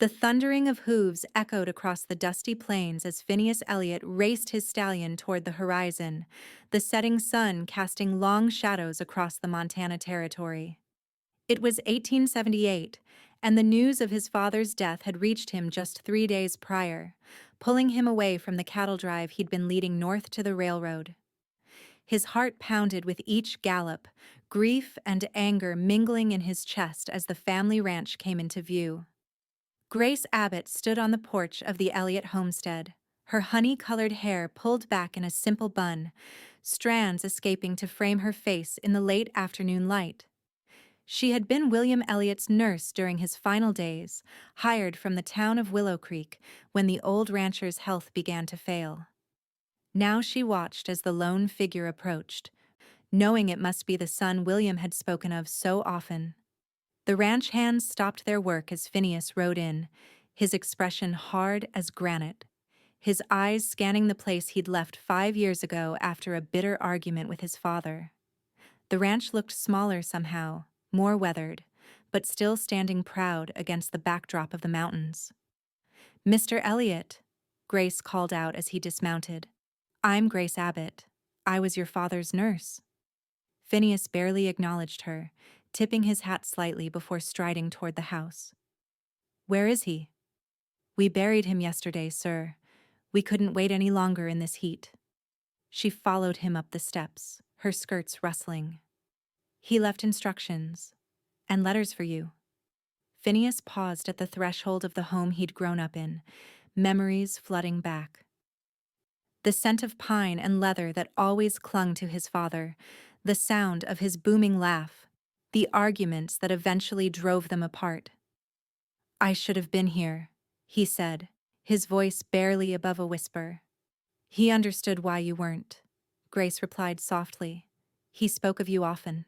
The thundering of hooves echoed across the dusty plains as Phineas Elliott raced his stallion toward the horizon, the setting sun casting long shadows across the Montana Territory. It was 1878, and the news of his father's death had reached him just 3 days prior, pulling him away from the cattle drive he'd been leading north to the railroad. His heart pounded with each gallop, grief and anger mingling in his chest as the family ranch came into view. Grace Abbott stood on the porch of the Elliott homestead, her honey-colored hair pulled back in a simple bun, strands escaping to frame her face in the late afternoon light. She had been William Elliott's nurse during his final days, hired from the town of Willow Creek when the old rancher's health began to fail. Now she watched as the lone figure approached, knowing it must be the son William had spoken of so often. The ranch hands stopped their work as Phineas rode in, his expression hard as granite, his eyes scanning the place he'd left 5 years ago after a bitter argument with his father. The ranch looked smaller somehow, more weathered, but still standing proud against the backdrop of the mountains. "Mr. Elliott," Grace called out as he dismounted. "I'm Grace Abbott. I was your father's nurse." Phineas barely acknowledged her, tipping his hat slightly before striding toward the house. "Where is he?" "We buried him yesterday, sir. We couldn't wait any longer in this heat." She followed him up the steps, her skirts rustling. "He left instructions. And letters for you." Phineas paused at the threshold of the home he'd grown up in, memories flooding back. The scent of pine and leather that always clung to his father, the sound of his booming laugh, the arguments that eventually drove them apart. "I should have been here," he said, his voice barely above a whisper. "He understood why you weren't," Grace replied softly. "He spoke of you often."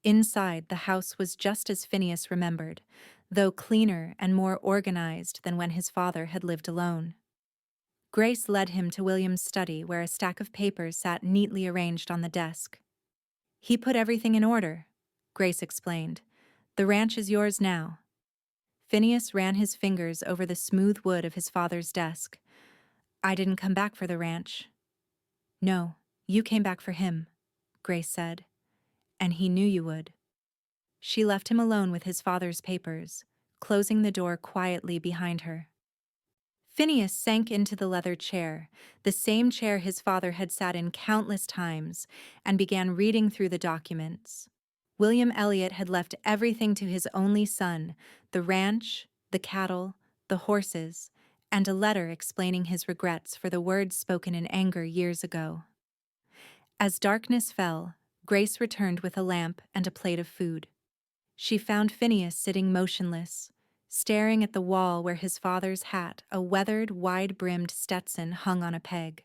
Inside, the house was just as Phineas remembered, though cleaner and more organized than when his father had lived alone. Grace led him to William's study where a stack of papers sat neatly arranged on the desk. "He put everything in order," Grace explained. "The ranch is yours now." Phineas ran his fingers over the smooth wood of his father's desk. "I didn't come back for the ranch." "No, you came back for him," Grace said. "And he knew you would." She left him alone with his father's papers, closing the door quietly behind her. Phineas sank into the leather chair, the same chair his father had sat in countless times, and began reading through the documents. William Elliott had left everything to his only son, the ranch, the cattle, the horses, and a letter explaining his regrets for the words spoken in anger years ago. As darkness fell, Grace returned with a lamp and a plate of food. She found Phineas sitting motionless, staring at the wall where his father's hat, a weathered, wide-brimmed Stetson, hung on a peg.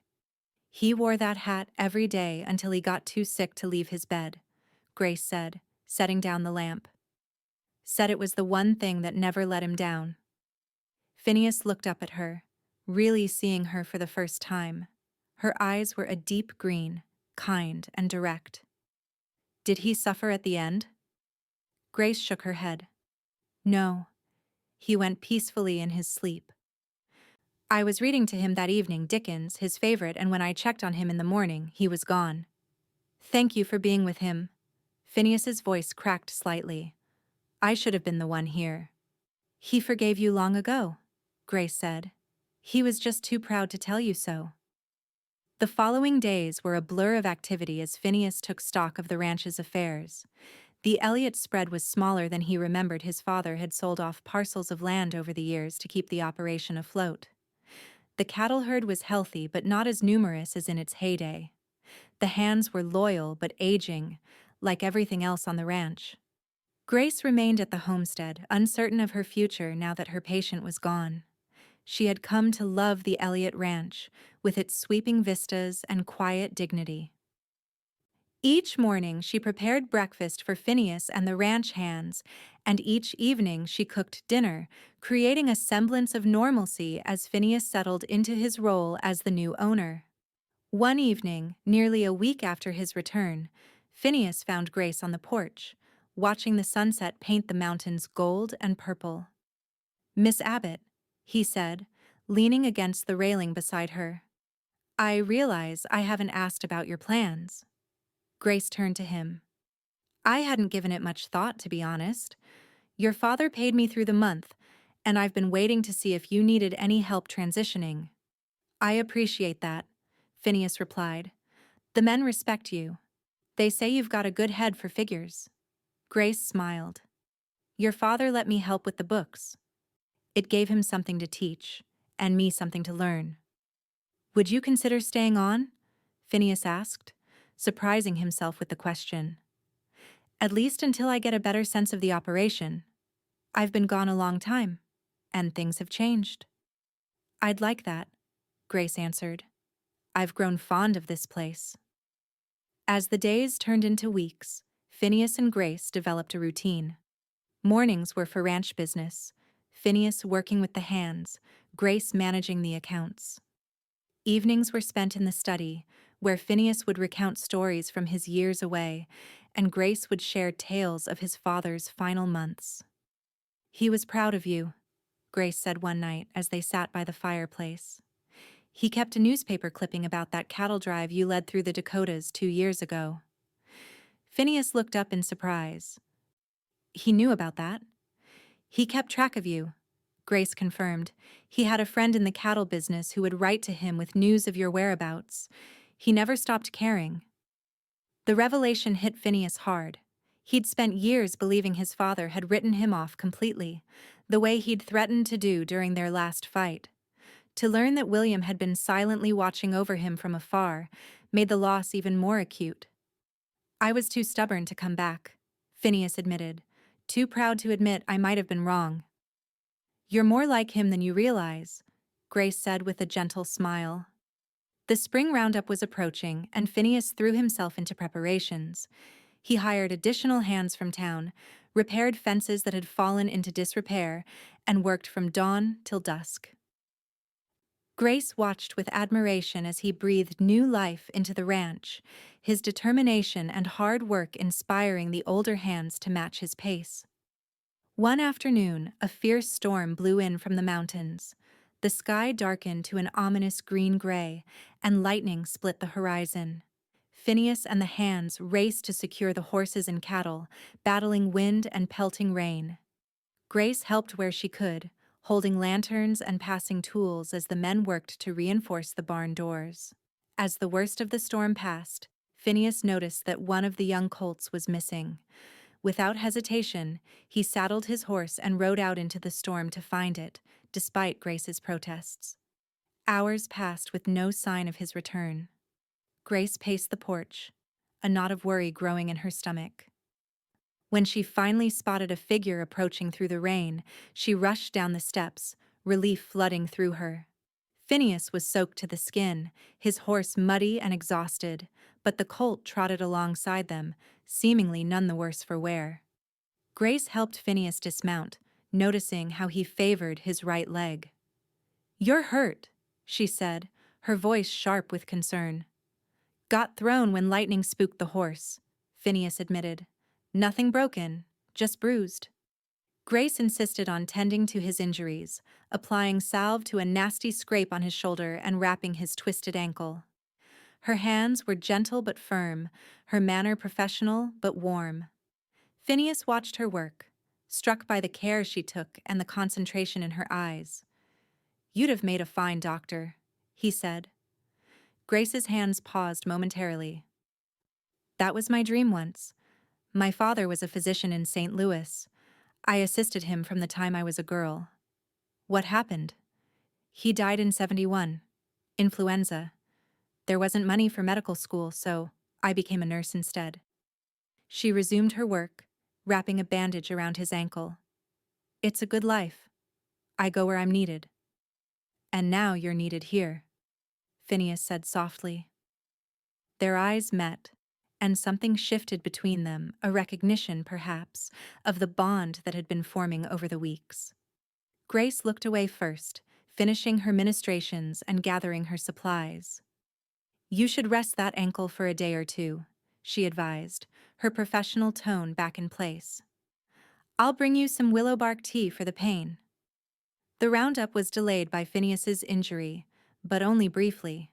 "He wore that hat every day until he got too sick to leave his bed," Grace said, setting down the lamp. "Said it was the one thing that never let him down." Phineas looked up at her, really seeing her for the first time. Her eyes were a deep green, kind and direct. "Did he suffer at the end?" Grace shook her head. "No. He went peacefully in his sleep. I was reading to him that evening Dickens, his favorite, and when I checked on him in the morning, he was gone." "Thank you for being with him." Phineas's voice cracked slightly. "I should have been the one here." "He forgave you long ago," Grace said. "He was just too proud to tell you so." The following days were a blur of activity as Phineas took stock of the ranch's affairs. The Elliott spread was smaller than he remembered. His father had sold off parcels of land over the years to keep the operation afloat. The cattle herd was healthy but not as numerous as in its heyday. The hands were loyal but aging, like everything else on the ranch. Grace remained at the homestead, uncertain of her future now that her patient was gone. She had come to love the Elliott Ranch, with its sweeping vistas and quiet dignity. Each morning she prepared breakfast for Phineas and the ranch hands, and each evening she cooked dinner, creating a semblance of normalcy as Phineas settled into his role as the new owner. One evening, nearly a week after his return, Phineas found Grace on the porch, watching the sunset paint the mountains gold and purple. Miss Abbott, he said, leaning against the railing beside her. I realize I haven't asked about your plans. Grace turned to him. I hadn't given it much thought, to be honest. Your father paid me through the month, and I've been waiting to see if you needed any help transitioning. I appreciate that, Phineas replied. The men respect you. They say you've got a good head for figures. Grace smiled. Your father let me help with the books. It gave him something to teach, and me something to learn. Would you consider staying on? Phineas asked, surprising himself with the question. At least until I get a better sense of the operation. I've been gone a long time, and things have changed. I'd like that, Grace answered. I've grown fond of this place. As the days turned into weeks, Phineas and Grace developed a routine. Mornings were for ranch business, Phineas working with the hands, Grace managing the accounts. Evenings were spent in the study, where Phineas would recount stories from his years away, and Grace would share tales of his father's final months. He was proud of you, Grace said one night as they sat by the fireplace. He kept a newspaper clipping about that cattle drive you led through the Dakotas 2 years ago. Phineas looked up in surprise. He knew about that. He kept track of you, Grace confirmed. He had a friend in the cattle business who would write to him with news of your whereabouts. He never stopped caring. The revelation hit Phineas hard. He'd spent years believing his father had written him off completely, the way he'd threatened to do during their last fight. To learn that William had been silently watching over him from afar made the loss even more acute. I was too stubborn to come back, Phineas admitted, too proud to admit I might have been wrong. You're more like him than you realize, Grace said with a gentle smile. The spring roundup was approaching, and Phineas threw himself into preparations. He hired additional hands from town, repaired fences that had fallen into disrepair, and worked from dawn till dusk. Grace watched with admiration as he breathed new life into the ranch, his determination and hard work inspiring the older hands to match his pace. One afternoon, a fierce storm blew in from the mountains. The sky darkened to an ominous green-gray, and lightning split the horizon. Phineas and the hands raced to secure the horses and cattle, battling wind and pelting rain. Grace helped where she could, holding lanterns and passing tools as the men worked to reinforce the barn doors. As the worst of the storm passed, Phineas noticed that one of the young colts was missing. Without hesitation, he saddled his horse and rode out into the storm to find it, despite Grace's protests. Hours passed with no sign of his return. Grace paced the porch, a knot of worry growing in her stomach. When she finally spotted a figure approaching through the rain, she rushed down the steps, relief flooding through her. Phineas was soaked to the skin, his horse muddy and exhausted, but the colt trotted alongside them, seemingly none the worse for wear. Grace helped Phineas dismount, noticing how he favored his right leg. "You're hurt," she said, her voice sharp with concern. "Got thrown when lightning spooked the horse," Phineas admitted. "Nothing broken, just bruised." Grace insisted on tending to his injuries, applying salve to a nasty scrape on his shoulder and wrapping his twisted ankle. Her hands were gentle but firm, her manner professional but warm. Phineas watched her work, struck by the care she took and the concentration in her eyes. "You'd have made a fine doctor," he said. Grace's hands paused momentarily. "That was my dream once. My father was a physician in St. Louis. I assisted him from the time I was a girl." "What happened?" "He died in 71. Influenza. There wasn't money for medical school, so I became a nurse instead." She resumed her work, wrapping a bandage around his ankle. "It's a good life. I go where I'm needed." "And now you're needed here," Phineas said softly. Their eyes met, and something shifted between them, a recognition, perhaps, of the bond that had been forming over the weeks. Grace looked away first, finishing her ministrations and gathering her supplies. "You should rest that ankle for a day or two," she advised, her professional tone back in place. "I'll bring you some willow bark tea for the pain." The roundup was delayed by Phineas's injury, but only briefly.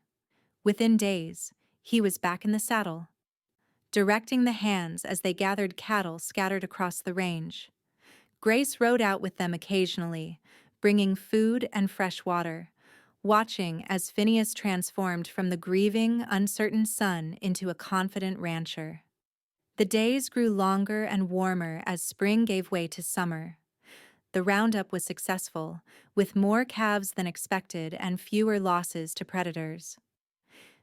Within days, he was back in the saddle, directing the hands as they gathered cattle scattered across the range. Grace rode out with them occasionally, bringing food and fresh water, watching as Phineas transformed from the grieving, uncertain son into a confident rancher. The days grew longer and warmer as spring gave way to summer. The roundup was successful, with more calves than expected and fewer losses to predators.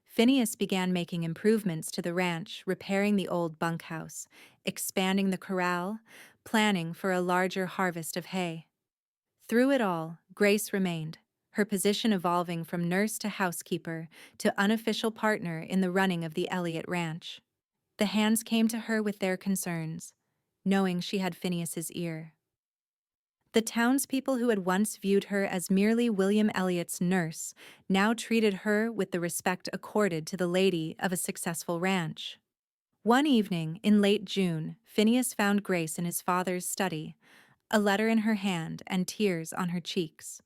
Phineas began making improvements to the ranch, repairing the old bunkhouse, expanding the corral, planning for a larger harvest of hay. Through it all, Grace remained, her position evolving from nurse to housekeeper to unofficial partner in the running of the Elliott Ranch. The hands came to her with their concerns, knowing she had Phineas's ear. The townspeople who had once viewed her as merely William Elliott's nurse now treated her with the respect accorded to the lady of a successful ranch. One evening in late June, Phineas found Grace in his father's study, a letter in her hand and tears on her cheeks.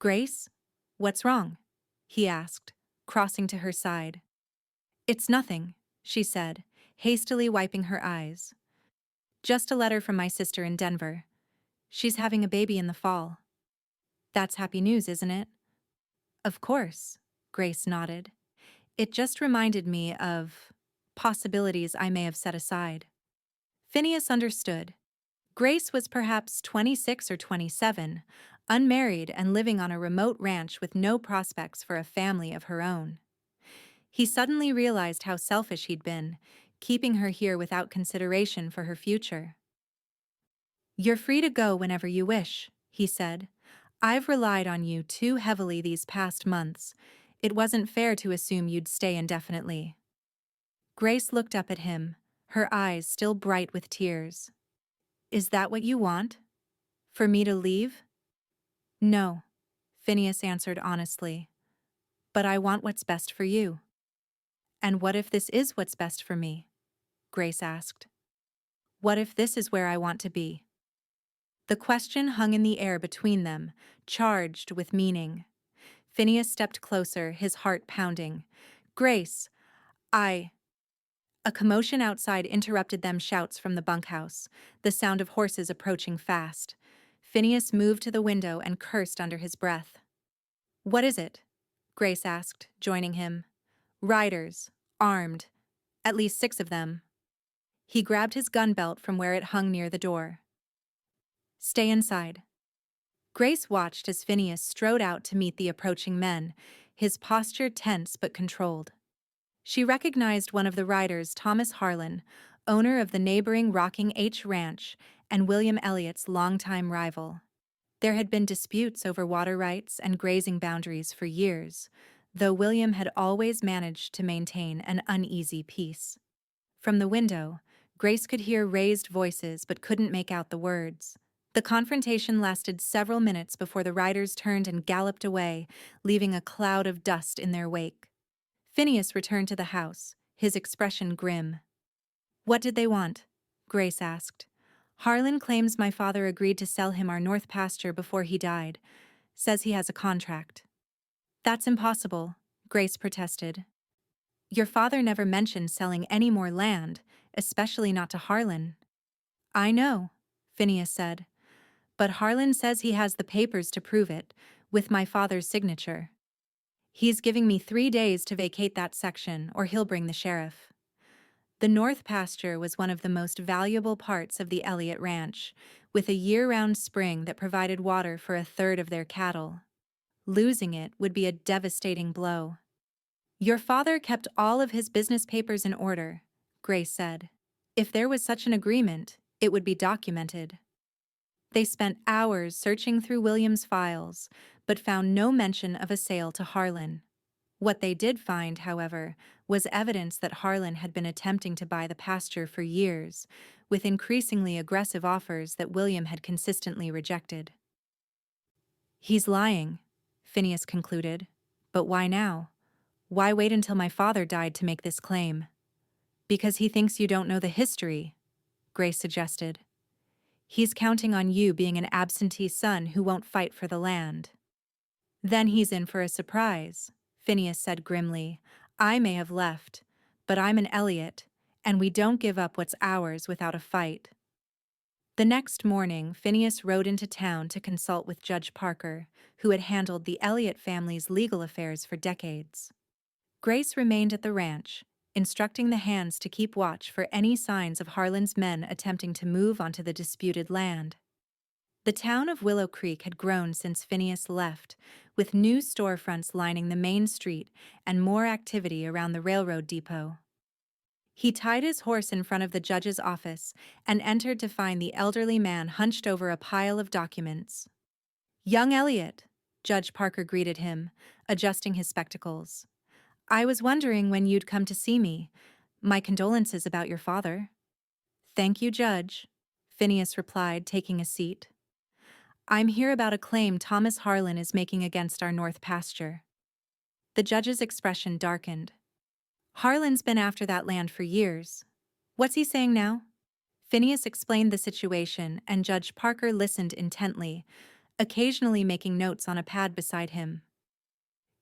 "Grace, what's wrong?" he asked, crossing to her side. "It's nothing," she said, hastily wiping her eyes. "Just a letter from my sister in Denver. She's having a baby in the fall." "That's happy news, isn't it?" "Of course," Grace nodded. "It just reminded me of possibilities I may have set aside." Phineas understood. Grace was perhaps 26 or 27, unmarried and living on a remote ranch with no prospects for a family of her own. He suddenly realized how selfish he'd been, keeping her here without consideration for her future. "You're free to go whenever you wish," he said. "I've relied on you too heavily these past months. It wasn't fair to assume you'd stay indefinitely." Grace looked up at him, her eyes still bright with tears. "Is that what you want? For me to leave?" "No," Phineas answered honestly. "But I want what's best for you." "And what if this is what's best for me?" Grace asked. "What if this is where I want to be?" The question hung in the air between them, charged with meaning. Phineas stepped closer, his heart pounding. "Grace, I—" A commotion outside interrupted them shouts from the bunkhouse, the sound of horses approaching fast. Phineas moved to the window and cursed under his breath. "What is it?" Grace asked, joining him. "Riders, armed, at least 6 of them." He grabbed his gun belt from where it hung near the door. "Stay inside." Grace watched as Phineas strode out to meet the approaching men, his posture tense but controlled. She recognized one of the riders, Thomas Harlan, owner of the neighboring Rocking H Ranch and William Elliott's longtime rival. There had been disputes over water rights and grazing boundaries for years, though William had always managed to maintain an uneasy peace. From the window, Grace could hear raised voices but couldn't make out the words. The confrontation lasted several minutes before the riders turned and galloped away, leaving a cloud of dust in their wake. Phineas returned to the house, his expression grim. "What did they want?" Grace asked. "Harlan claims my father agreed to sell him our north pasture before he died. Says he has a contract." "That's impossible," Grace protested. "Your father never mentioned selling any more land, especially not to Harlan." "I know," Phineas said. "But Harlan says he has the papers to prove it, with my father's signature. He's giving me 3 days to vacate that section, or he'll bring the sheriff." The north pasture was one of the most valuable parts of the Elliott Ranch, with a year-round spring that provided water for 1/3 of their cattle. Losing it would be a devastating blow. "Your father kept all of his business papers in order," Grace said. "If there was such an agreement, it would be documented." They spent hours searching through William's files, but found no mention of a sale to Harlan. What they did find, however, was evidence that Harlan had been attempting to buy the pasture for years, with increasingly aggressive offers that William had consistently rejected. "He's lying," Phineas concluded. "But why now? Why wait until my father died to make this claim?" "Because he thinks you don't know the history," Grace suggested. He's counting on you being an absentee son who won't fight for the land. Then he's in for a surprise, Phineas said grimly. I may have left, but I'm an Elliott, and we don't give up what's ours without a fight. The next morning, Phineas rode into town to consult with Judge Parker, who had handled the Elliott family's legal affairs for decades. Grace remained at the ranch, instructing the hands to keep watch for any signs of Harlan's men attempting to move onto the disputed land. The town of Willow Creek had grown since Phineas left, with new storefronts lining the main street and more activity around the railroad depot. He tied his horse in front of the judge's office and entered to find the elderly man hunched over a pile of documents. "Young Elliott," Judge Parker greeted him, adjusting his spectacles. "I was wondering when you'd come to see me. My condolences about your father." "Thank you, Judge," Phineas replied, taking a seat. "I'm here about a claim Thomas Harlan is making against our north pasture." The judge's expression darkened. "Harlan's been after that land for years. What's he saying now?" Phineas explained the situation, and Judge Parker listened intently, occasionally making notes on a pad beside him.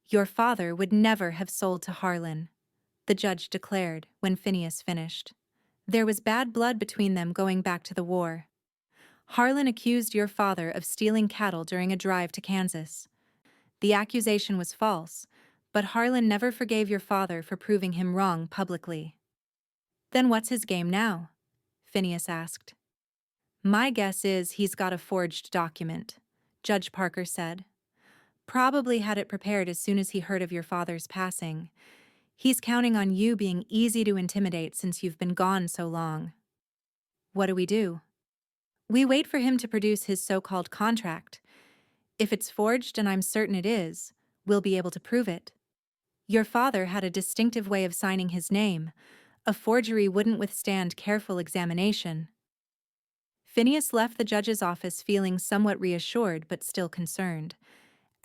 "Your father would never have sold to Harlan," the judge declared when Phineas finished. "There was bad blood between them going back to the war. Harlan accused your father of stealing cattle during a drive to Kansas. The accusation was false, but Harlan never forgave your father for proving him wrong publicly." "Then what's his game now?" Phineas asked. "My guess is he's got a forged document," Judge Parker said. "Probably had it prepared as soon as he heard of your father's passing. He's counting on you being easy to intimidate since you've been gone so long." "What do we do?" "We wait for him to produce his so-called contract. If it's forged, and I'm certain it is, we'll be able to prove it. Your father had a distinctive way of signing his name. A forgery wouldn't withstand careful examination." Phineas left the judge's office feeling somewhat reassured but still concerned.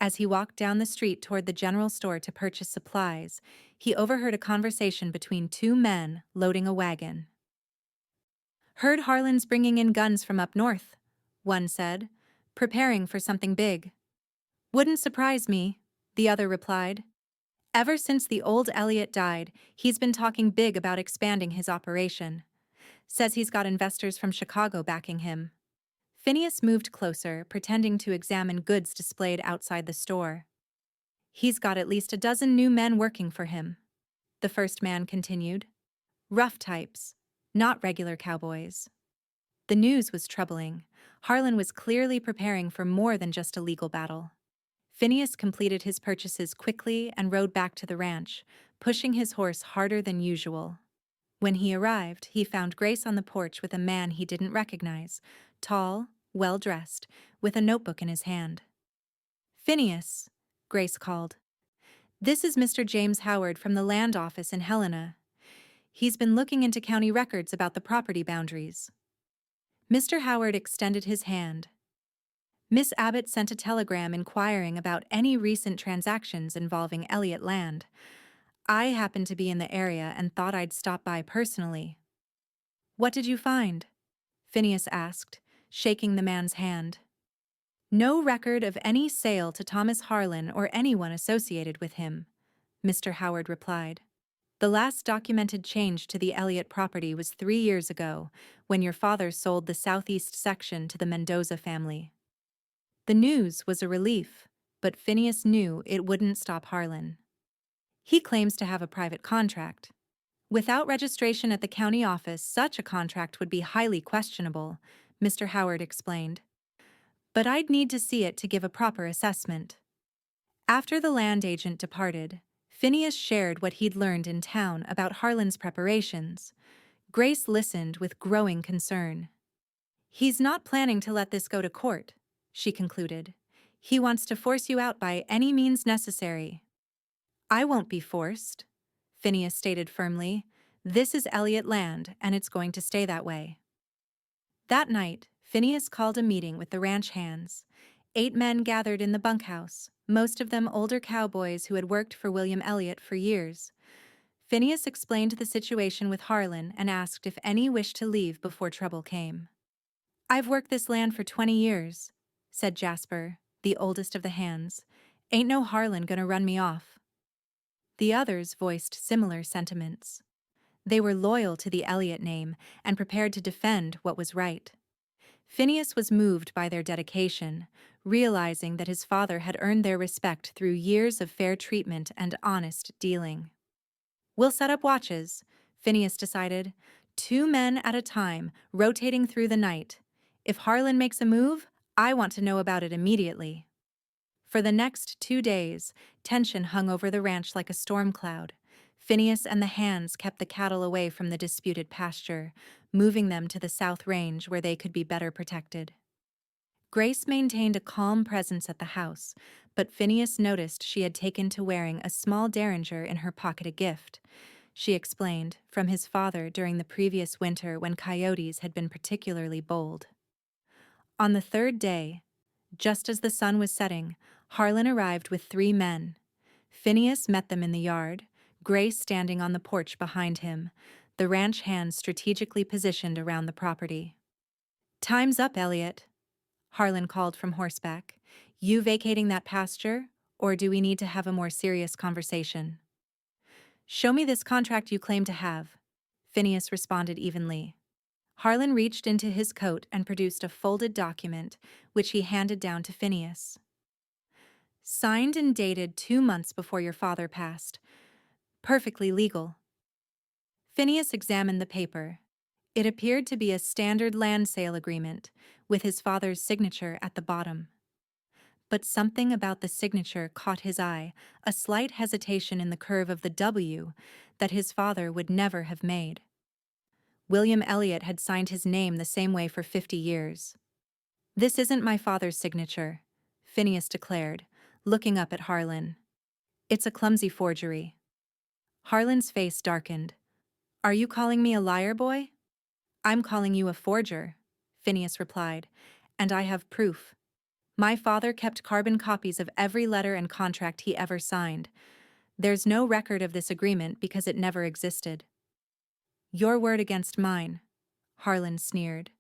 As he walked down the street toward the general store to purchase supplies, he overheard a conversation between two men loading a wagon. "Heard Harlan's bringing in guns from up north," one said, "preparing for something big." "Wouldn't surprise me," the other replied. "Ever since the old Elliott died, he's been talking big about expanding his operation. Says he's got investors from Chicago backing him." Phineas moved closer, pretending to examine goods displayed outside the store. "He's got at least a dozen new men working for him," the first man continued. "Rough types, not regular cowboys." The news was troubling. Harlan was clearly preparing for more than just a legal battle. Phineas completed his purchases quickly and rode back to the ranch, pushing his horse harder than usual. When he arrived, he found Grace on the porch with a man he didn't recognize, tall, well-dressed, with a notebook in his hand. "Phineas," Grace called. "This is Mr. James Howard from the land office in Helena. He's been looking into county records about the property boundaries." Mr. Howard extended his hand. "Miss Abbott sent a telegram inquiring about any recent transactions involving Elliott land. I happened to be in the area and thought I'd stop by personally." "What did you find?" Phineas asked, shaking the man's hand. "No record of any sale to Thomas Harlan or anyone associated with him," Mr. Howard replied. "The last documented change to the Elliott property was 3 years ago, when your father sold the southeast section to the Mendoza family." The news was a relief, but Phineas knew it wouldn't stop Harlan. "He claims to have a private contract. Without registration at the county office, such a contract would be highly questionable," Mr. Howard explained. "But I'd need to see it to give a proper assessment." After the land agent departed, Phineas shared what he'd learned in town about Harlan's preparations. Grace listened with growing concern. "He's not planning to let this go to court," she concluded. "He wants to force you out by any means necessary." "I won't be forced," Phineas stated firmly. "This is Elliott land, and it's going to stay that way." That night, Phineas called a meeting with the ranch hands. 8 men gathered in the bunkhouse, most of them older cowboys who had worked for William Elliott for years. Phineas explained the situation with Harlan and asked if any wished to leave before trouble came. I've worked this land for 20 years, said Jasper, the oldest of the hands. Ain't no Harlan gonna run me off. The others voiced similar sentiments. They were loyal to the Elliott name and prepared to defend what was right. Phineas was moved by their dedication, realizing that his father had earned their respect through years of fair treatment and honest dealing. We'll set up watches, Phineas decided, 2 men at a time, rotating through the night. If Harlan makes a move, I want to know about it immediately. For the next 2 days, tension hung over the ranch like a storm cloud. Phineas and the hands kept the cattle away from the disputed pasture, moving them to the south range where they could be better protected. Grace maintained a calm presence at the house, but Phineas noticed she had taken to wearing a small derringer in her pocket, a gift, she explained, from his father during the previous winter when coyotes had been particularly bold. On the third day, just as the sun was setting, Harlan arrived with 3 men. Phineas met them in the yard, Grace standing on the porch behind him, the ranch hands strategically positioned around the property. "Time's up, Elliott," Harlan called from horseback. "You vacating that pasture, or do we need to have a more serious conversation?" "Show me this contract you claim to have," Phineas responded evenly. Harlan reached into his coat and produced a folded document, which he handed down to Phineas. "Signed and dated 2 months before your father passed. Perfectly legal." Phineas examined the paper. It appeared to be a standard land sale agreement, with his father's signature at the bottom. But something about the signature caught his eye, a slight hesitation in the curve of the W that his father would never have made. William Elliott had signed his name the same way for 50 years. "This isn't my father's signature," Phineas declared, looking up at Harlan. "It's a clumsy forgery." Harlan's face darkened. "Are you calling me a liar, boy?" "I'm calling you a forger," Phineas replied, "and I have proof. My father kept carbon copies of every letter and contract he ever signed. There's no record of this agreement because it never existed." "Your word against mine," Harlan sneered.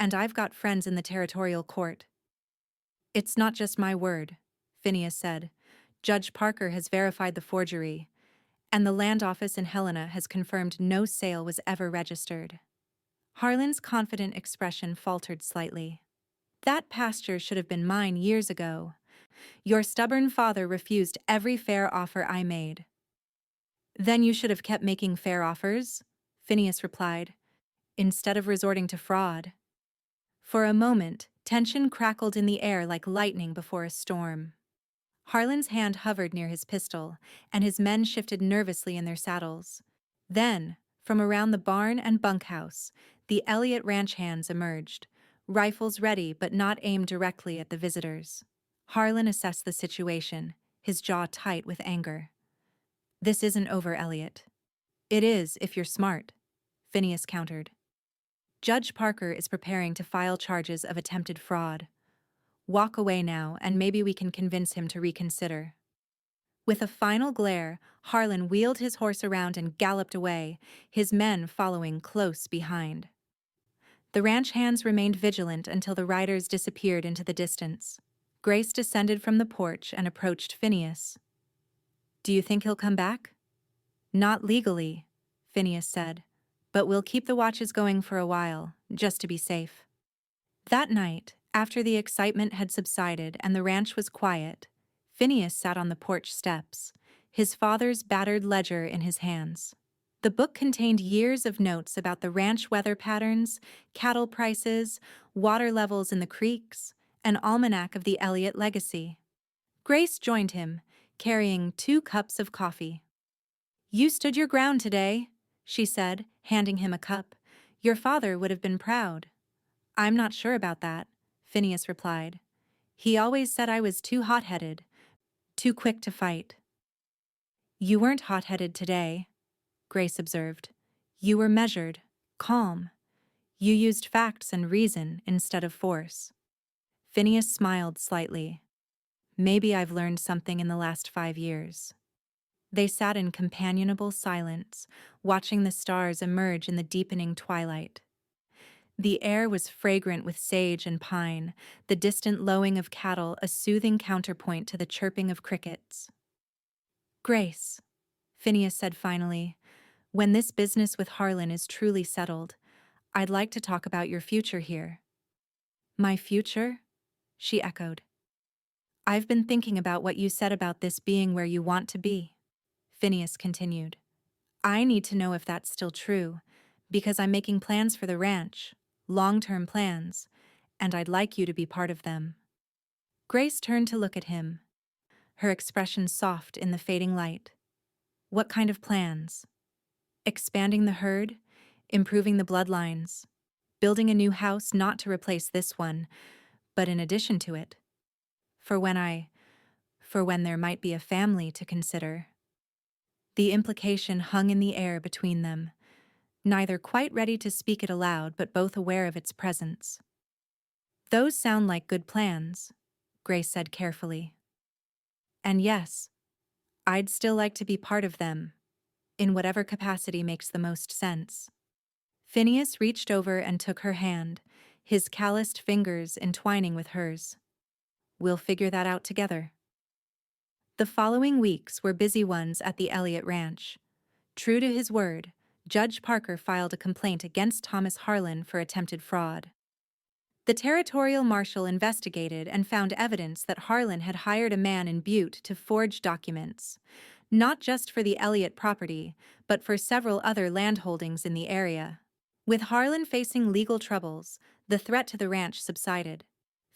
"And I've got friends in the territorial court." "It's not just my word," Phineas said. "Judge Parker has verified the forgery, and the land office in Helena has confirmed no sale was ever registered." Harlan's confident expression faltered slightly. "That pasture should have been mine years ago. Your stubborn father refused every fair offer I made." "Then you should have kept making fair offers," Phineas replied, "instead of resorting to fraud." For a moment, tension crackled in the air like lightning before a storm. Harlan's hand hovered near his pistol, and his men shifted nervously in their saddles. Then, from around the barn and bunkhouse, the Elliott ranch hands emerged, rifles ready but not aimed directly at the visitors. Harlan assessed the situation, his jaw tight with anger. "This isn't over, Elliott." "It is, if you're smart," Phineas countered. "Judge Parker is preparing to file charges of attempted fraud. Walk away now, and maybe we can convince him to reconsider." With a final glare, Harlan wheeled his horse around and galloped away, his men following close behind. The ranch hands remained vigilant until the riders disappeared into the distance. Grace descended from the porch and approached Phineas. "Do you think he'll come back?" "Not legally," Phineas said, "but we'll keep the watches going for a while, just to be safe." That night, after the excitement had subsided and the ranch was quiet, Phineas sat on the porch steps, his father's battered ledger in his hands. The book contained years of notes about the ranch weather patterns, cattle prices, water levels in the creeks, an almanac of the Elliott legacy. Grace joined him, carrying 2 cups of coffee. "You stood your ground today," she said, handing him a cup. "Your father would have been proud." "I'm not sure about that," Phineas replied. "He always said I was too hot-headed, too quick to fight." "You weren't hot-headed today," Grace observed. "You were measured, calm. You used facts and reason instead of force." Phineas smiled slightly. "Maybe I've learned something in the last 5 years." They sat in companionable silence, watching the stars emerge in the deepening twilight. The air was fragrant with sage and pine, the distant lowing of cattle a soothing counterpoint to the chirping of crickets. Grace, Phineas said finally, when this business with Harlan is truly settled, I'd like to talk about your future here. My future? She echoed. I've been thinking about what you said about this being where you want to be, Phineas continued. I need to know if that's still true, because I'm making plans for the ranch, long-term plans, and I'd like you to be part of them. Grace turned to look at him, her expression soft in the fading light. What kind of plans? Expanding the herd, improving the bloodlines, building a new house not to replace this one, but in addition to it. For when there might be a family to consider. The implication hung in the air between them, neither quite ready to speak it aloud but both aware of its presence. Those sound like good plans, Grace said carefully. And yes, I'd still like to be part of them, in whatever capacity makes the most sense. Phineas reached over and took her hand, his calloused fingers entwining with hers. We'll figure that out together. The following weeks were busy ones at the Elliott Ranch. True to his word, Judge Parker filed a complaint against Thomas Harlan for attempted fraud. The territorial marshal investigated and found evidence that Harlan had hired a man in Butte to forge documents, not just for the Elliott property, but for several other landholdings in the area. With Harlan facing legal troubles, the threat to the ranch subsided.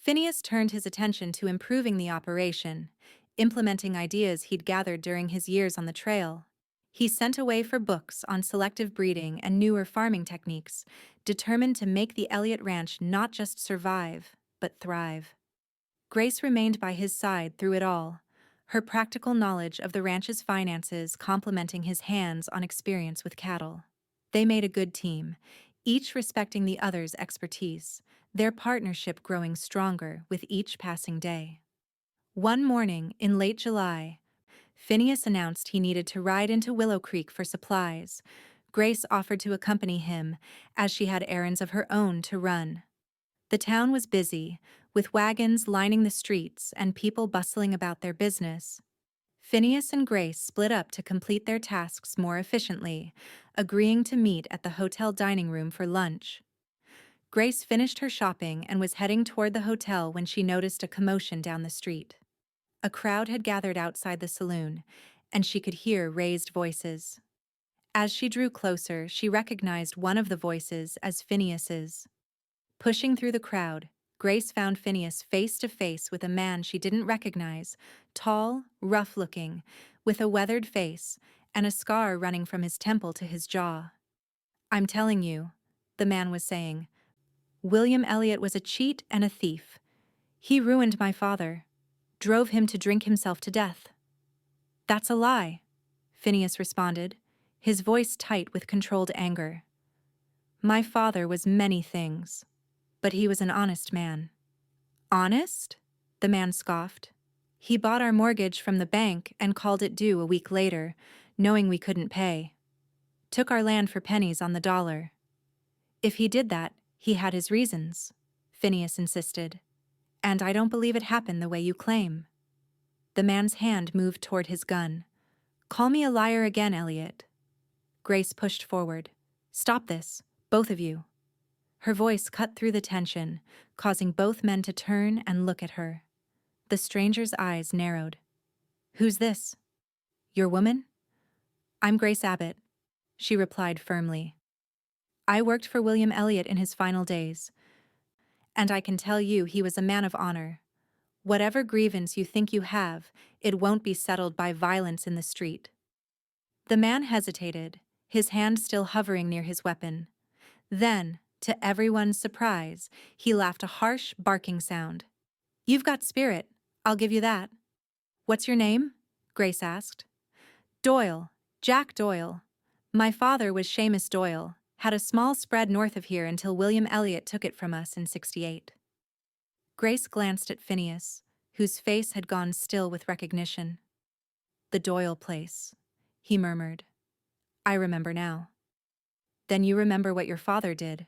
Phineas turned his attention to improving the operation, implementing ideas he'd gathered during his years on the trail. He sent away for books on selective breeding and newer farming techniques, determined to make the Elliott Ranch not just survive, but thrive. Grace remained by his side through it all, her practical knowledge of the ranch's finances complementing his hands-on experience with cattle. They made a good team, each respecting the other's expertise, their partnership growing stronger with each passing day. One morning in late July, Phineas announced he needed to ride into Willow Creek for supplies. Grace offered to accompany him, as she had errands of her own to run. The town was busy, with wagons lining the streets and people bustling about their business. Phineas and Grace split up to complete their tasks more efficiently, agreeing to meet at the hotel dining room for lunch. Grace finished her shopping and was heading toward the hotel when she noticed a commotion down the street. A crowd had gathered outside the saloon, and she could hear raised voices. As she drew closer, she recognized one of the voices as Phineas's. Pushing through the crowd, Grace found Phineas face to face with a man she didn't recognize, tall, rough-looking, with a weathered face and a scar running from his temple to his jaw. I'm telling you, the man was saying, William Elliott was a cheat and a thief. He ruined my father, drove him to drink himself to death. That's a lie, Phineas responded, his voice tight with controlled anger. My father was many things, but he was an honest man. Honest? The man scoffed. He bought our mortgage from the bank and called it due a week later, knowing we couldn't pay. Took our land for pennies on the dollar. If he did that, he had his reasons, Phineas insisted. And I don't believe it happened the way you claim. The man's hand moved toward his gun. Call me a liar again, Elliott. Grace pushed forward. Stop this, both of you. Her voice cut through the tension, causing both men to turn and look at her. The stranger's eyes narrowed. Who's this? Your woman? I'm Grace Abbott, she replied firmly. I worked for William Elliott in his final days, and I can tell you he was a man of honor. Whatever grievance you think you have, it won't be settled by violence in the street. The man hesitated, his hand still hovering near his weapon. Then, to everyone's surprise, he laughed a harsh, barking sound. You've got spirit, I'll give you that. What's your name? Grace asked. Doyle, Jack Doyle. My father was Seamus Doyle, had a small spread north of here until William Elliott took it from us in '68. Grace glanced at Phineas, whose face had gone still with recognition. The Doyle place, he murmured. I remember now. Then you remember what your father did.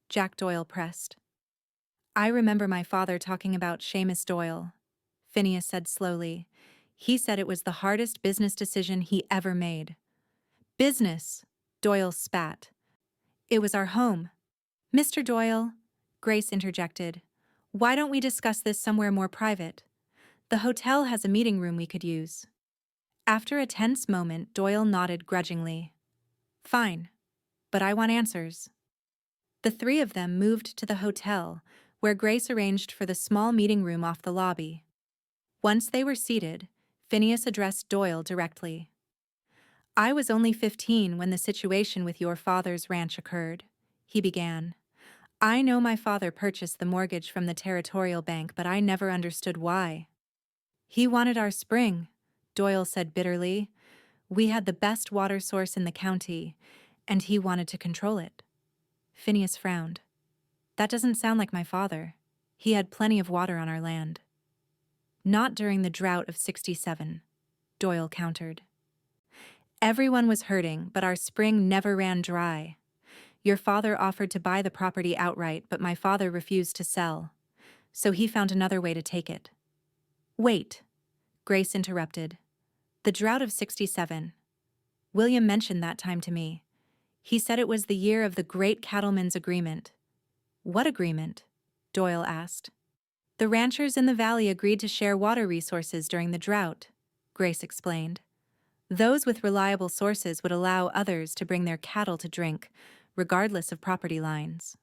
Jack Doyle pressed. I remember my father talking about Seamus Doyle, Phineas said slowly. He said it was the hardest business decision he ever made. Business, Doyle spat. It was our home. Mr. Doyle, Grace interjected, why don't we discuss this somewhere more private? The hotel has a meeting room we could use. After a tense moment, Doyle nodded grudgingly. Fine, but I want answers. The three of them moved to the hotel, where Grace arranged for the small meeting room off the lobby. Once they were seated, Phineas addressed Doyle directly. I was only 15 when the situation with your father's ranch occurred, he began. I know my father purchased the mortgage from the Territorial Bank, but I never understood why. He wanted our spring, Doyle said bitterly. We had the best water source in the county, and he wanted to control it. Phineas frowned. That doesn't sound like my father. He had plenty of water on our land. Not during the drought of '67, Doyle countered. Everyone was hurting, but our spring never ran dry. Your father offered to buy the property outright, but my father refused to sell. So he found another way to take it. Wait, Grace interrupted. The drought of '67. William mentioned that time to me. He said it was the year of the Great Cattlemen's Agreement. What agreement? Doyle asked. The ranchers in the valley agreed to share water resources during the drought, Grace explained. Those with reliable sources would allow others to bring their cattle to drink, regardless of property lines.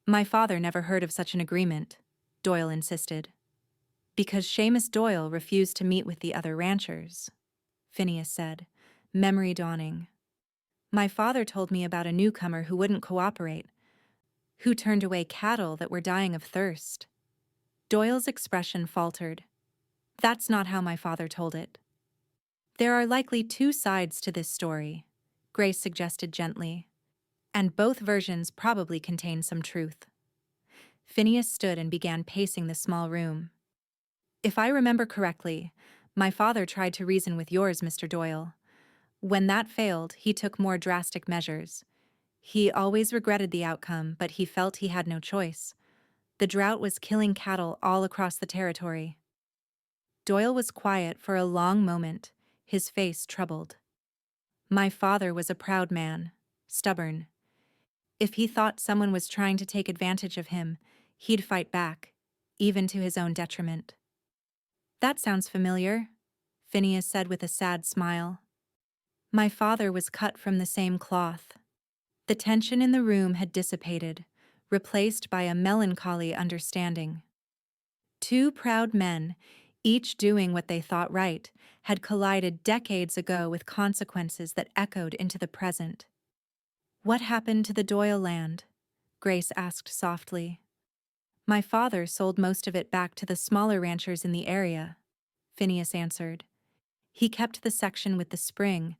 My father never heard of such an agreement, Doyle insisted. Because Seamus Doyle refused to meet with the other ranchers, Phineas said, memory dawning. My father told me about a newcomer who wouldn't cooperate, who turned away cattle that were dying of thirst. Doyle's expression faltered. That's not how my father told it. There are likely two sides to this story, Grace suggested gently, and both versions probably contain some truth. Phineas stood and began pacing the small room. If I remember correctly, my father tried to reason with yours, Mr. Doyle. When that failed, he took more drastic measures. He always regretted the outcome, but he felt he had no choice. The drought was killing cattle all across the territory. Doyle was quiet for a long moment, his face troubled. My father was a proud man, stubborn. If he thought someone was trying to take advantage of him, he'd fight back, even to his own detriment. That sounds familiar, Phineas said with a sad smile. My father was cut from the same cloth. The tension in the room had dissipated, replaced by a melancholy understanding. Two proud men, each doing what they thought right, had collided decades ago with consequences that echoed into the present. What happened to the Doyle land? Grace asked softly. My father sold most of it back to the smaller ranchers in the area, Phineas answered. He kept the section with the spring,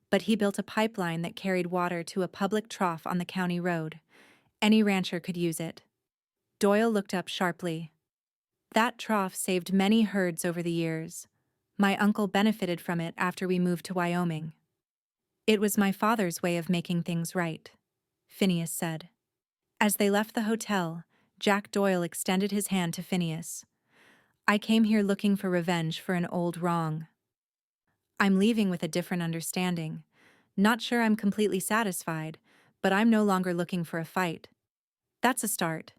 but he built a pipeline that carried water to a public trough on the county road. Any rancher could use it. Doyle looked up sharply. That trough saved many herds over the years. My uncle benefited from it after we moved to Wyoming. It was my father's way of making things right, Phineas said. As they left the hotel, Jack Doyle extended his hand to Phineas. I came here looking for revenge for an old wrong. I'm leaving with a different understanding. Not sure I'm completely satisfied, but I'm no longer looking for a fight. That's a start,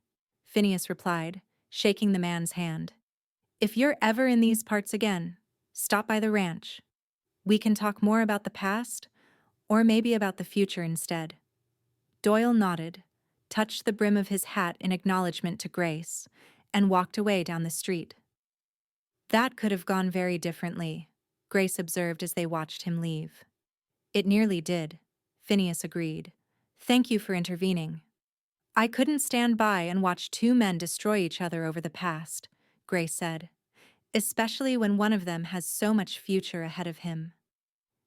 Phineas replied, shaking the man's hand. If you're ever in these parts again, stop by the ranch. We can talk more about the past, or maybe about the future instead. Doyle nodded, touched the brim of his hat in acknowledgement to Grace, and walked away down the street. That could have gone very differently, Grace observed as they watched him leave. It nearly did, Phineas agreed. Thank you for intervening. I couldn't stand by and watch two men destroy each other over the past, Grace said, especially when one of them has so much future ahead of him.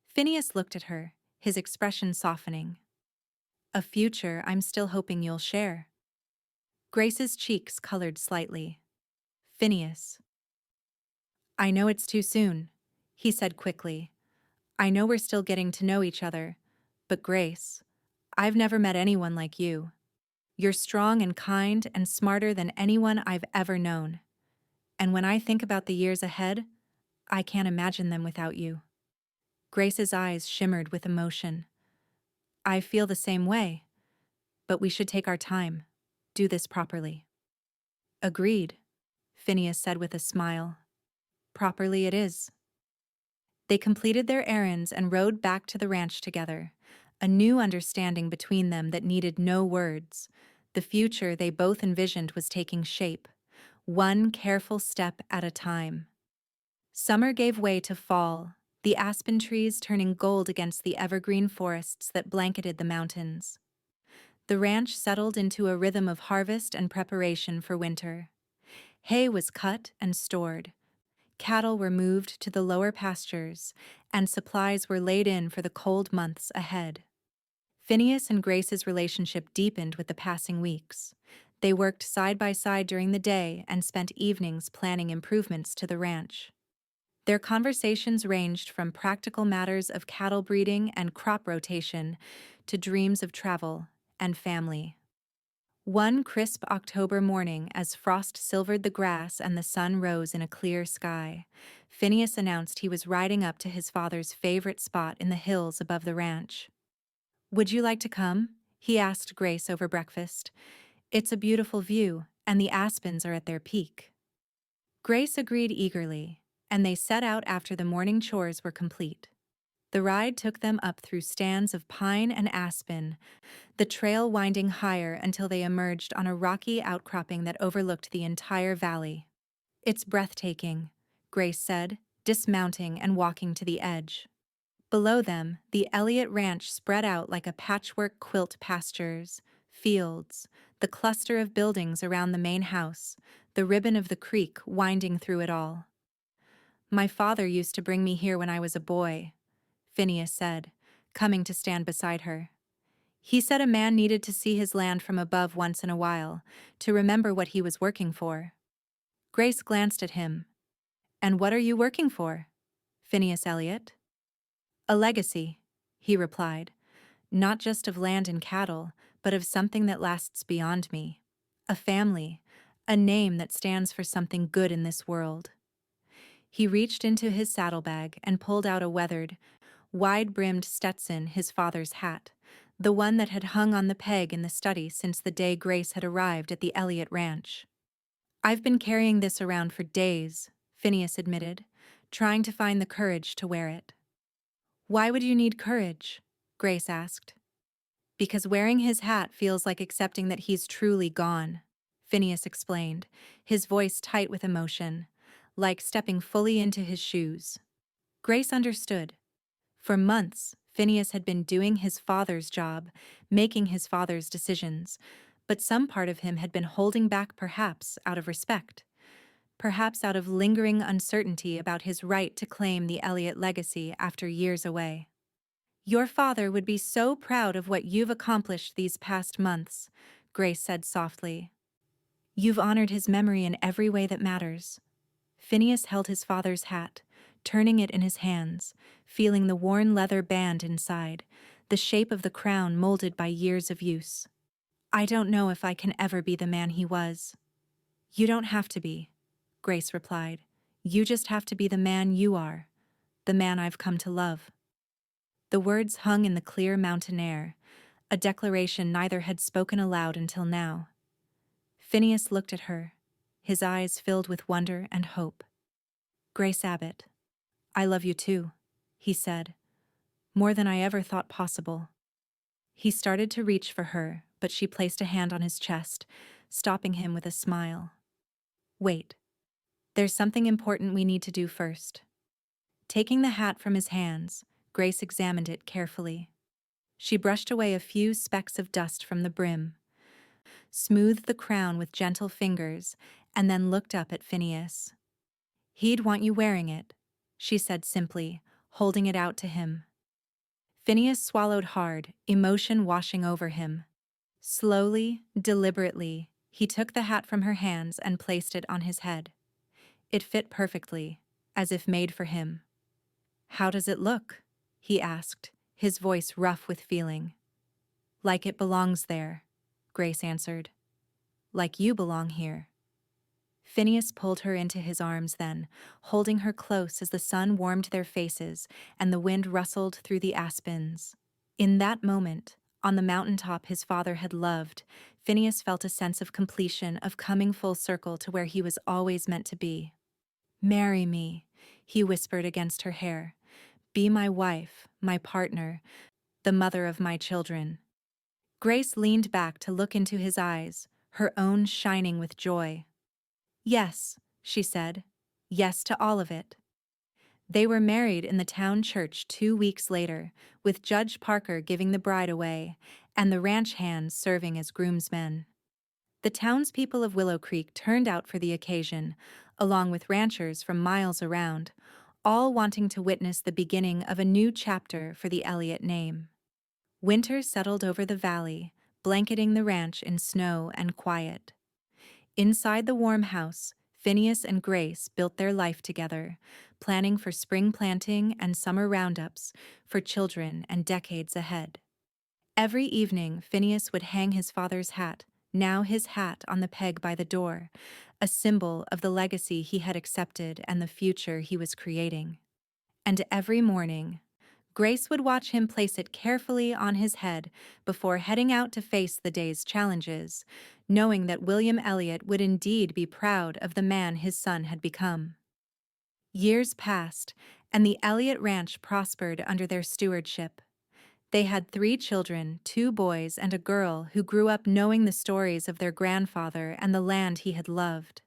Phineas looked at her, his expression softening. A future I'm still hoping you'll share. Grace's cheeks colored slightly. Phineas. I know it's too soon, he said quickly. I know we're still getting to know each other, but Grace, I've never met anyone like you. You're strong and kind and smarter than anyone I've ever known. And when I think about the years ahead, I can't imagine them without you." Grace's eyes shimmered with emotion. "I feel the same way, but we should take our time, do this properly." "Agreed," Phineas said with a smile. "Properly it is." They completed their errands and rode back to the ranch together, a new understanding between them that needed no words. The future they both envisioned was taking shape, one careful step at a time. Summer gave way to fall, the aspen trees turning gold against the evergreen forests that blanketed the mountains. The ranch settled into a rhythm of harvest and preparation for winter. Hay was cut and stored. Cattle were moved to the lower pastures, and supplies were laid in for the cold months ahead. Phineas and Grace's relationship deepened with the passing weeks. They worked side by side during the day and spent evenings planning improvements to the ranch. Their conversations ranged from practical matters of cattle breeding and crop rotation to dreams of travel and family. One crisp October morning, as frost silvered the grass and the sun rose in a clear sky, Phineas announced he was riding up to his father's favorite spot in the hills above the ranch. "Would you like to come?" he asked Grace over breakfast. "It's a beautiful view, and the aspens are at their peak." Grace agreed eagerly, and they set out after the morning chores were complete. The ride took them up through stands of pine and aspen, the trail winding higher until they emerged on a rocky outcropping that overlooked the entire valley. "It's breathtaking," Grace said, dismounting and walking to the edge. Below them, the Elliott Ranch spread out like a patchwork quilt: pastures, fields, the cluster of buildings around the main house, the ribbon of the creek winding through it all. "My father used to bring me here when I was a boy," Phineas said, coming to stand beside her. "He said a man needed to see his land from above once in a while, to remember what he was working for." Grace glanced at him. "And what are you working for, Phineas Elliott?" "A legacy," he replied, "not just of land and cattle, but of something that lasts beyond me. A family, a name that stands for something good in this world." He reached into his saddlebag and pulled out a weathered, wide-brimmed Stetson, his father's hat, the one that had hung on the peg in the study since the day Grace had arrived at the Elliott Ranch. "I've been carrying this around for days," Phineas admitted, trying to find the courage to wear it. "Why would you need courage?" Grace asked. "Because wearing his hat feels like accepting that he's truly gone," Phineas explained, his voice tight with emotion, like stepping fully into his shoes. Grace understood. For months, Phineas had been doing his father's job, making his father's decisions, but some part of him had been holding back, perhaps out of respect, perhaps out of lingering uncertainty about his right to claim the Elliott legacy after years away. "Your father would be so proud of what you've accomplished these past months," Grace said softly. "You've honored his memory in every way that matters." Phineas held his father's hat, turning it in his hands, feeling the worn leather band inside, the shape of the crown molded by years of use. "I don't know if I can ever be the man he was." "You don't have to be," Grace replied. "You just have to be the man you are, the man I've come to love." The words hung in the clear mountain air, a declaration neither had spoken aloud until now. Phineas looked at her, his eyes filled with wonder and hope. "Grace Abbott, I love you too," he said, "more than I ever thought possible." He started to reach for her, but she placed a hand on his chest, stopping him with a smile. "Wait. There's something important we need to do first." Taking the hat from his hands, Grace examined it carefully. She brushed away a few specks of dust from the brim, smoothed the crown with gentle fingers, and then looked up at Phineas. "He'd want you wearing it," she said simply, holding it out to him. Phineas swallowed hard, emotion washing over him. Slowly, deliberately, he took the hat from her hands and placed it on his head. It fit perfectly, as if made for him. "How does it look?" he asked, his voice rough with feeling. "Like it belongs there," Grace answered. Like you belong here. Phineas pulled her into his arms then, holding her close as the sun warmed their faces and the wind rustled through the aspens. In that moment, on the mountaintop his father had loved, Phineas felt a sense of completion, of coming full circle to where he was always meant to be. Marry me, he whispered against her hair. Be my wife, my partner, the mother of my children. Grace leaned back to look into his eyes, her own shining with joy. Yes, she said. Yes to all of it. They were married in the town church 2 weeks later, with Judge Parker giving the bride away, and the ranch hands serving as groomsmen. The townspeople of Willow Creek turned out for the occasion, along with ranchers from miles around, all wanting to witness the beginning of a new chapter for the Elliott name. Winter settled over the valley, blanketing the ranch in snow and quiet. Inside the warm house, Phineas and Grace built their life together, planning for spring planting and summer roundups for children and decades ahead. Every evening, Phineas would hang his father's hat, now his hat on the peg by the door, a symbol of the legacy he had accepted and the future he was creating. And every morning, Grace would watch him place it carefully on his head before heading out to face the day's challenges, knowing that William Elliott would indeed be proud of the man his son had become. Years passed, and the Elliott Ranch prospered under their stewardship. They had 3 children, 2 boys and a girl who grew up knowing the stories of their grandfather and the land he had loved.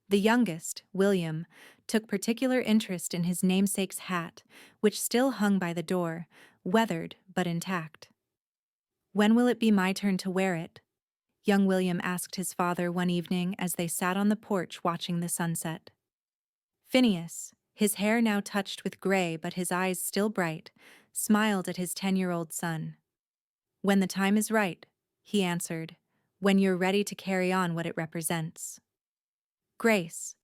The youngest, William, took particular interest in his namesake's hat, which still hung by the door, weathered but intact. When will it be my turn to wear it? Young William asked his father one evening as they sat on the porch watching the sunset. Phineas, his hair now touched with gray but his eyes still bright, smiled at his 10-year-old son. When the time is right, he answered, when you're ready to carry on what it represents. Grace,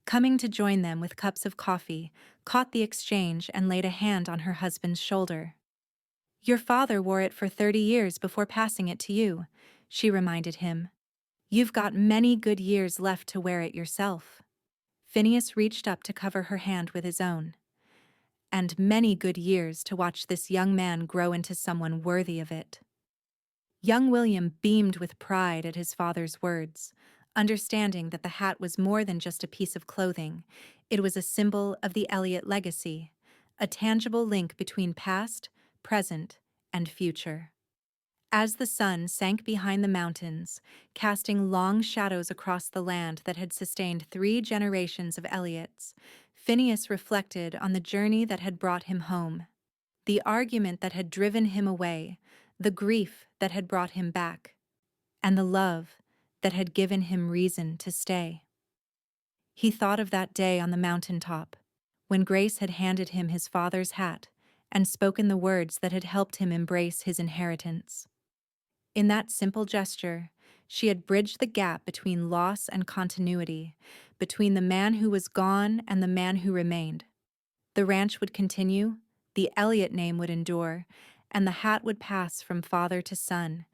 coming to join them with cups of coffee, caught the exchange and laid a hand on her husband's shoulder. Your father wore it for 30 years before passing it to you, she reminded him. You've got many good years left to wear it yourself. Phineas reached up to cover her hand with his own. And many good years to watch this young man grow into someone worthy of it. Young William beamed with pride at his father's words, understanding that the hat was more than just a piece of clothing. It was a symbol of the Elliott legacy, a tangible link between past, present, and future. As the sun sank behind the mountains, casting long shadows across the land that had sustained 3 generations of Elliots, Phineas reflected on the journey that had brought him home, the argument that had driven him away, the grief that had brought him back, and the love that had given him reason to stay. He thought of that day on the mountaintop, when Grace had handed him his father's hat and spoken the words that had helped him embrace his inheritance. In that simple gesture, she had bridged the gap between loss and continuity, between the man who was gone and the man who remained. The ranch would continue, the Elliott name would endure, and the hat would pass from father to son,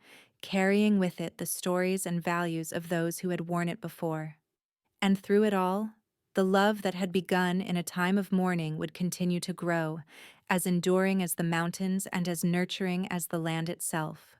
carrying with it the stories and values of those who had worn it before. And through it all, the love that had begun in a time of mourning would continue to grow, as enduring as the mountains and as nurturing as the land itself.